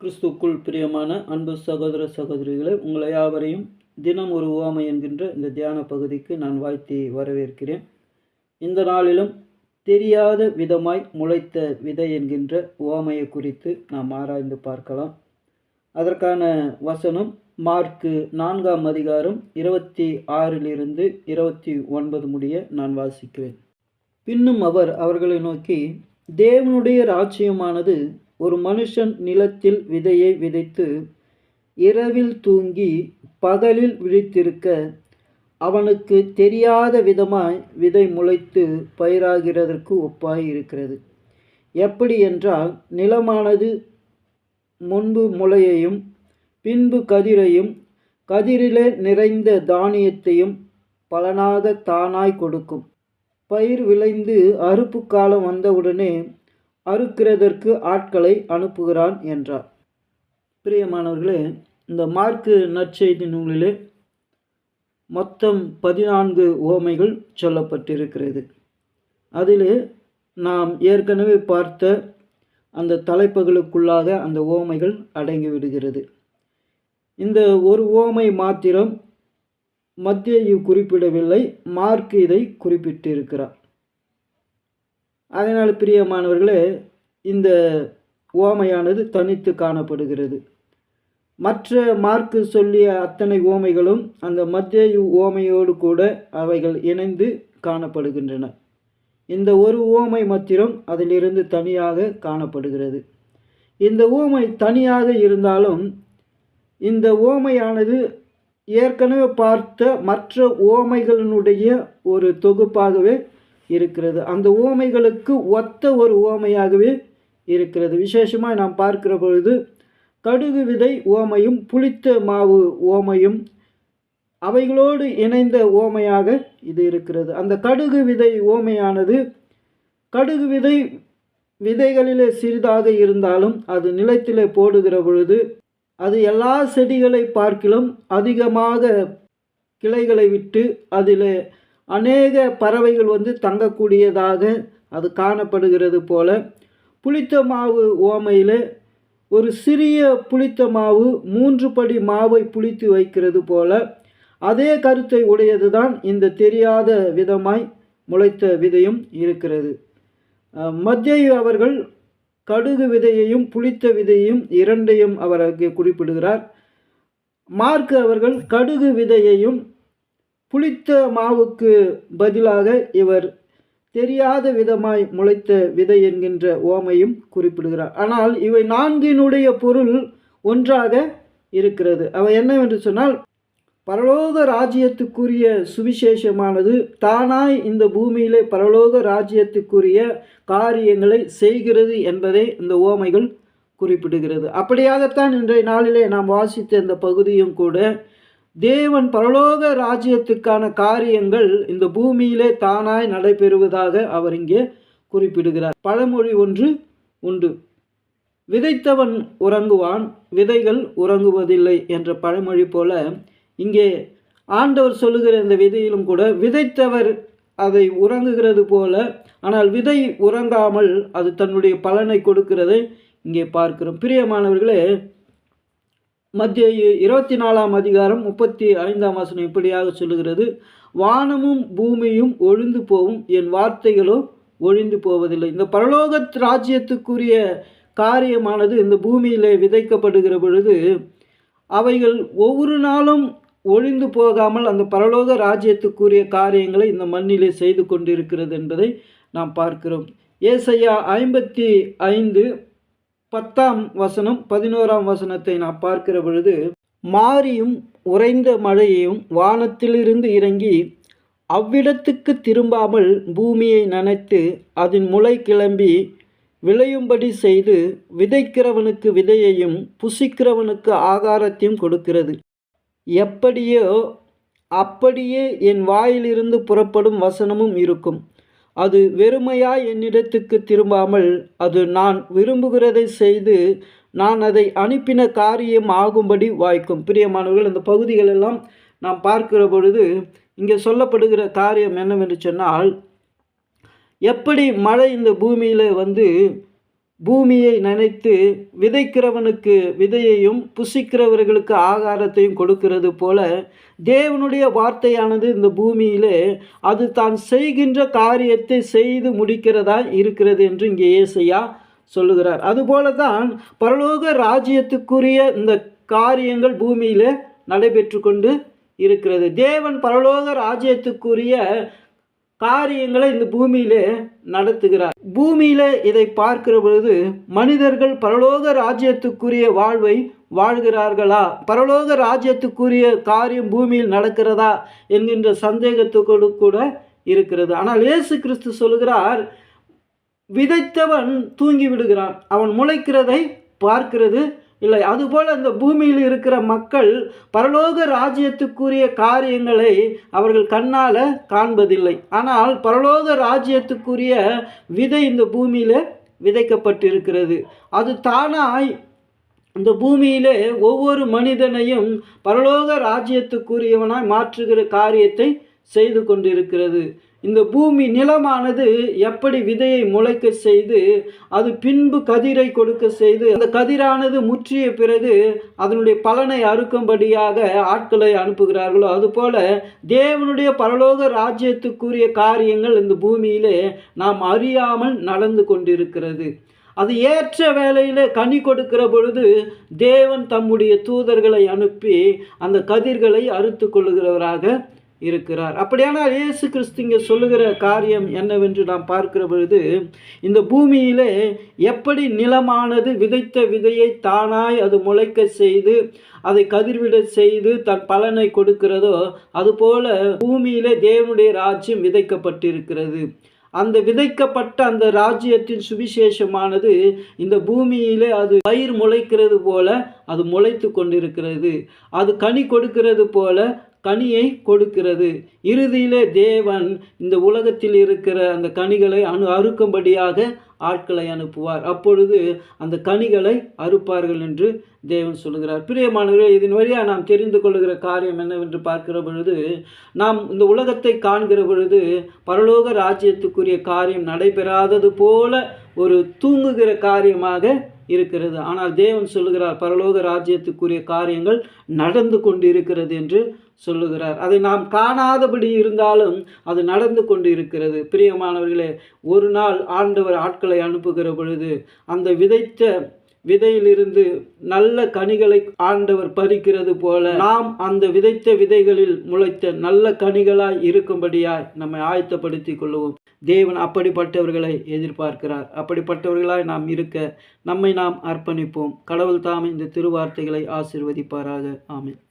கிறிஸ்துக்குள் பிரியமான அன்பு சகோதர சகோதரிகளை உங்களை யாவரையும் தினம் ஒரு உவமை என்கின்ற இந்த தியான பகுதிக்கு நான் வாழ்த்தி வரவேற்கிறேன். இந்த நாளிலும் தெரியாத விதமாய் முளைத்த விதை என்கின்ற உவமையை குறித்து நாம் ஆராய்ந்து பார்க்கலாம். அதற்கான வசனம் மார்க்கு 4ஆம் அதிகாரம் 26 29 முடிய நான் வாசிக்கிறேன். பின்னும் அவர் அவர்களை நோக்கி, தேவனுடைய ராஜ்யமானது ஒரு மனுஷன் நிலத்தில் விதையை விதைத்து இரவில் தூங்கி பகலில் விழித்திருக்க அவனுக்கு தெரியாத விதமாய் விதை முளைத்து பயிராகிறதற்கு ஒப்பாய் இருக்கிறது. எப்படி என்றால், நிலமானது முன்பு முளையையும் பின்பு கதிரையும் கதிரிலே நிறைந்த தானியத்தையும் பலனாக தானாய் கொடுக்கும். பயிர் விளைந்து அறுப்பு காலம் வந்தவுடனே அறுக்கிறதற்கு ஆட்களை அனுப்புகிறான் என்றார். பிரியமானவர்களே, இந்த மார்க்கு நற்செய்தி நூலிலே மொத்தம் 14 உவமைகள் சொல்லப்பட்டிருக்கிறது. அதில் நாம் ஏற்கனவே பார்த்த அந்த தலைப்புகளுக்குள்ளாக அந்த உவமைகள் அடங்கிவிடுகிறது. இந்த ஒரு உவமை மாத்திரம் மத்தேயு குறிப்பிடவில்லை, மார்க் இதை குறிப்பிட்டிருக்கிறார். அதனால் பிரியமானவர்களே, இந்த உவமையானது தனித்து காணப்படுகிறது. மற்ற மார்க்கு சொல்லிய அத்தனை உவமைகளும் அந்த மத்தேயு உவமையோடு கூட அவைகள் இணைந்து காணப்படுகின்றன. இந்த ஒரு உவமை மாத்திரம் அதிலிருந்து தனியாக காணப்படுகிறது. இந்த உவமை தனியாக இருந்தாலும் இந்த உவமையானது ஏற்கனவே பார்த்த மற்ற உவமைகளினுடைய ஒரு தொகுப்பாகவே இருக்கிறது. அந்த உவமைகளுக்கு ஒத்த ஒரு உவமையாகவே இருக்கிறது. விசேஷமாக நாம் பார்க்கிற பொழுது கடுகு விதை உவமையும் புளித்த மாவு உவமையும் அவைகளோடு இணைந்த உவமையாக இது இருக்கிறது. அந்த கடுகு விதை உவமையானது, கடுகு விதைகளிலே சிறிதாக இருந்தாலும் அது நிலத்திலே போடுகிற பொழுது அது எல்லா செடிகளை பார்க்கிலும் அதிகமாக கிளைகளை விட்டு அதில் அநேக பறவைகள் தங்கக்கூடியதாக அது காணப்படுகிறது போல, புளித்த மாவு உவமையில் ஒரு சிறிய புளித்த மாவு 3 படி மாவை புளித்து வைக்கிறது போல அதே கருத்தை உடையது தான் இந்த தெரியாத விதமாய் முளைத்த விதையும் இருக்கிறது. மத்தேயு அவர்கள் கடுகு விதையையும் புளித்த விதையையும் இரண்டையும் அவர் அங்கே குறிப்பிடுகிறார். மார்க் அவர்கள் கடுகு விதையையும் புளித்த மாவுக்கு பதிலாக இவர் தெரியாத விதமாய் முளைத்த விதை என்கின்ற உவமையும் குறிப்பிடுகிறார். ஆனால் இவை 4 பொருள் ஒன்றாக இருக்கிறது. அவை என்னவென்று சொன்னால், பரலோக ராஜ்யத்துக்குரிய சுவிசேஷமானது தானாய் இந்த பூமியிலே பரலோக ராஜ்யத்துக்குரிய காரியங்களை செய்கிறது என்பதை இந்த உவமைகள் குறிப்பிடுகிறது. அப்படியாகத்தான் இன்றைய நாளிலே நாம் வாசித்த இந்த பகுதியும் கூட தேவன் பரலோக ராஜ்யத்துக்கான காரியங்கள் இந்த பூமியிலே தானாய் நடைபெறுவதாக அவர் இங்கே குறிப்பிடுகிறார். பழமொழி ஒன்று உண்டு, விதைத்தவன் உறங்குவான், விதைகள் உறங்குவதில்லை என்ற பழமொழி போல இங்கே ஆண்டவர் சொல்லுகிற இந்த விதையிலும் கூட விதைத்தவர் அதை உறங்குகிறது போல, ஆனால் விதை உறங்காமல் அது தன்னுடைய பலனை கொடுக்கிறதை இங்கே பார்க்கிறோம். பிரியமானவர்களே, மத்தேயு 24ஆம் அதிகாரம் 35ஆம் வசனம் இப்படியாக சொல்லுகிறது, வானமும் பூமியும் ஒழிந்து போகும், என் வார்த்தைகளோ ஒழிந்து போவதில்லை. இந்த பரலோக ராஜ்யத்துக்குரிய காரியமானது இந்த பூமியிலே விதைக்கப்படுகிற பொழுது அவைகள் ஒவ்வொரு நாளும் ஒழிந்து போகாமல் அந்த பரலோக ராஜ்யத்துக்குரிய காரியங்களை இந்த மண்ணிலே செய்து கொண்டிருக்கிறது என்பதை நாம் பார்க்கிறோம். ஏசாயா 55 10ஆம் வசனம் 11ஆம் வசனத்தை நாம் பார்க்கிற பொழுது, மாரியும் உறைந்த மழையையும் வானத்திலிருந்து இறங்கி அவ்விடத்துக்கு திரும்பாமல் பூமியை நனைத்து அதன் முளை கிளம்பி விளையும்படி செய்து விதைக்கிறவனுக்கு விதையையும் புசிக்கிறவனுக்கு ஆகாரத்தையும் கொடுக்கிறது. எப்படியோ அப்படியே என் வாயிலிருந்து புறப்படும் வசனமும் இருக்கும். அது வெறுமையாய் என்னிடத்துக்கு திரும்பாமல் அது நான் விரும்புகிறதை செய்து நான் அதை அனுப்பின காரியம் ஆகும்படி வாய்க்கும். பிரியமானவர்கள், இந்த பகுதிகளெல்லாம் நாம் பார்க்கிற பொழுது இங்கே சொல்லப்படுகிற காரியம் என்னவென்று சொன்னால், எப்படி மழை இந்த பூமியில் பூமியை நினைத்து விதைக்கிறவனுக்கு விதையையும் புசிக்கிறவர்களுக்கு ஆகாரத்தையும் கொடுக்கிறது போல தேவனுடைய வார்த்தையானது இந்த பூமியிலே அது தான் செய்கின்ற காரியத்தை செய்து முடிக்கிறதா இருக்கிறது என்று இங்கே ஏசாயா சொல்லுகிறார். அதுபோல தான் பரலோக ராஜ்யத்துக்குரிய இந்த காரியங்கள் பூமியிலே நடைபெற்று கொண்டு இருக்கிறது. தேவன் பரலோக ராஜ்யத்துக்குரிய காரியங்களை இந்த பூமியிலே நடத்துகிறார். பூமியிலே இதை பார்க்கிற பொழுது மனிதர்கள் பரலோக ராஜ்யத்துக்குரிய வாழ்வை வாழ்கிறார்களா, பரலோக ராஜ்யத்துக்குரிய காரியம் பூமியில் நடக்கிறதா என்கின்ற சந்தேகத்துக்கு கூட இருக்கிறது. ஆனால் இயேசு கிறிஸ்து சொல்கிறார், விதைத்தவன் தூங்கி விடுகிறான், அவன் முளைக்கிறதை பார்க்கிறது இல்லை. அதுபோல் அந்த பூமியில் இருக்கிற மக்கள் பரலோக ராஜ்யத்துக்குரிய காரியங்களை அவர்கள் கண்ணால் காண்பதில்லை. ஆனால் பரலோக ராஜ்யத்துக்குரிய விதை இந்த பூமியில் விதைக்கப்பட்டிருக்கிறது. அது தானாய் இந்த பூமியிலே ஒவ்வொரு மனிதனையும் பரலோக ராஜ்யத்துக்குரியவனாய் மாற்றுகிற காரியத்தை செய்து கொண்டிருக்கிறது. இந்த பூமி நிலமானது எப்படி விதையை முளைக்க செய்து அது பின்பு கதிரை கொடுக்க செய்து அந்த கதிரானது முற்றிய பிறகு அதனுடைய பலனை அறுக்கும்படியாக ஆட்களை அனுப்புகிறார்களோ, அதுபோல தேவனுடைய பரலோக ராஜ்யத்துக்குரிய காரியங்கள் இந்த பூமியிலே நாம் அறியாமல் நடந்து கொண்டிருக்கிறது. அது ஏற்ற வேளையில் கனி கொடுக்கிற பொழுது தேவன் தம்முடைய தூதர்களை அனுப்பி அந்த கதிர்களை அறுத்து கொள்ளுகிறவராக இருக்கிறார். அப்படியானால் இயேசு கிறிஸ்து இங்கே சொல்லுகிற காரியம் என்னவென்று நாம் பார்க்கிற பொழுது, இந்த பூமியிலே எப்படி நிலமானது விதைத்த விதையை தானாய் அது முளைக்க செய்து அதை கதிர்விட செய்து தன் பலனை கொடுக்கிறதோ, அதுபோல பூமியிலே தேவனுடைய ராஜ்யம் விதைக்கப்பட்டிருக்கிறது. அந்த விதைக்கப்பட்ட அந்த ராஜ்யத்தின் சுவிசேஷமானது இந்த பூமியிலே அது பயிர் முளைக்கிறது போல அது முளைத்து கொண்டிருக்கிறது. அது கனி கொடுக்கிறது போல கனியை கொடுக்கிறது. இறுதியிலே தேவன் இந்த உலகத்தில் இருக்கிற அந்த கனிகளை அறுக்கும்படியாக ஆட்களை அனுப்புவார். அப்பொழுது அந்த கனிகளை அறுப்பார்கள் என்று தேவன் சொல்கிறார். பிரியமானவர்களே, இதன் வழியாக நாம் தெரிந்து கொள்ளுகிற காரியம் என்னவென்று பார்க்கிற பொழுது, நாம் இந்த உலகத்தை காண்கிற பொழுது பரலோக ராஜ்யத்துக்குரிய காரியம் நடைபெறாதது போல ஒரு தூங்குகிற காரியமாக இருக்கிறது. ஆனால் தேவன் சொல்லுகிறார், பரலோக ராஜ்யத்துக்குரிய காரியங்கள் நடந்து கொண்டிருக்கிறது என்று சொல்லுகிறார். அதை நாம் காணாதபடி இருந்தாலும் அது நடந்து கொண்டு இருக்கிறது. பிரியமானவர்களே, ஒரு நாள் ஆண்டவர் ஆட்களை அனுப்புகிற பொழுது அந்த விதைத்த விதையிலிருந்து நல்ல கனிகளை ஆண்டவர் பறிக்கிறது போல நாம் அந்த விதைத்த விதைகளில் முளைத்த நல்ல கனிகளாய் இருக்கும்படியாய் நம்மை ஆயத்தப்படுத்திக் கொள்வோம். தேவன் அப்படிப்பட்டவர்களை எதிர்பார்க்கிறார். அப்படிப்பட்டவர்களாய் நாம் இருக்க நம்மை நாம் அர்ப்பணிப்போம். கடவுள் தாமே இந்த திருவார்த்தைகளை ஆசீர்வதிப்பாராக. ஆமென்.